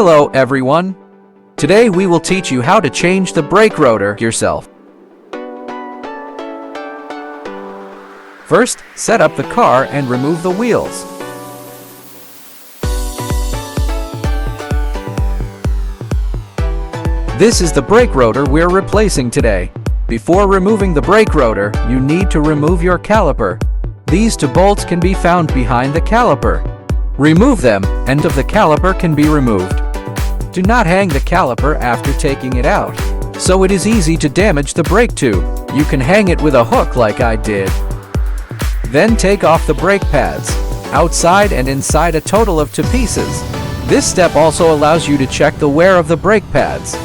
Hello everyone. Today we will teach you how to change the brake rotor yourself. First, set up the car and remove the wheels. This is the brake rotor we're replacing today. Before removing the brake rotor, you need to remove your caliper. These two bolts can be found behind the caliper. Remove them, end of the caliper can be removed. Do not hang the caliper after taking it out, so it is easy to damage the brake tube. You can hang it with a hook like I did. Then take off the brake pads, outside and inside, a total of 2 pieces. This step also allows you to check the wear of the brake pads.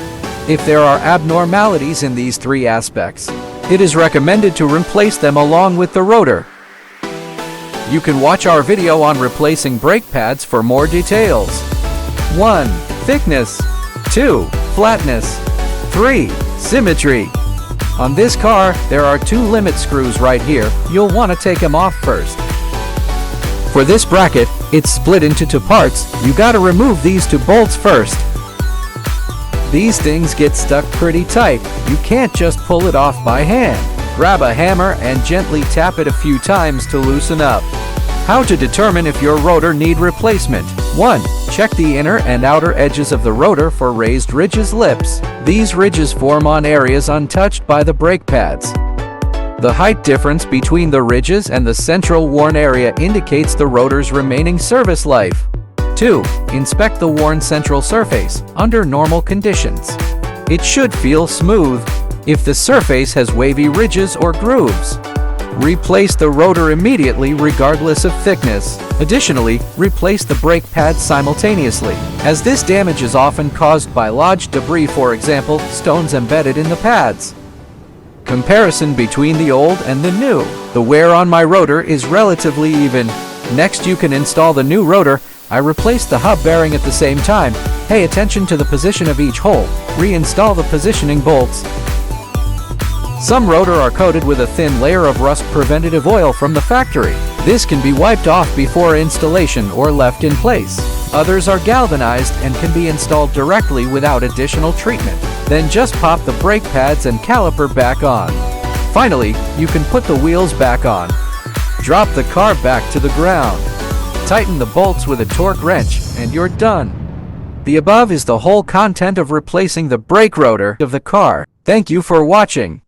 If there are abnormalities in these 3 aspects, it is recommended to replace them along with the rotor. You can watch our video on replacing brake pads for more details. 1. Thickness. 2. Flatness. 3. Symmetry. On this car, there are 2 limit screws right here. You'll want to take them off first. For this bracket, it's split into 2 parts. You gotta remove these 2 bolts first. These things get stuck pretty tight. You can't just pull it off by hand. Grab a hammer and gently tap it a few times to loosen up. How to determine if your rotor need replacement. 1. Check the inner and outer edges of the rotor for raised ridges lips. These ridges form on areas untouched by the brake pads. The height difference between the ridges and the central worn area indicates the rotor's remaining service life. 2. Inspect the worn central surface under normal conditions. It should feel smooth. If the surface has wavy ridges or grooves, replace the rotor immediately regardless of thickness. Additionally, replace the brake pads simultaneously, as this damage is often caused by lodged debris, for example, stones embedded in the pads. Comparison between the old and the new. The wear on my rotor is relatively even. Next, you can install the new rotor. I replaced the hub bearing at the same time. Pay attention to the position of each hole. Reinstall the positioning bolts. Some rotor are coated with a thin layer of rust preventative oil from the factory. This can be wiped off before installation or left in place. Others are galvanized and can be installed directly without additional treatment. Then just pop the brake pads and caliper back on. Finally, you can put the wheels back on. Drop the car back to the ground. Tighten the bolts with a torque wrench and you're done. The above is the whole content of replacing the brake rotor of the car. Thank you for watching.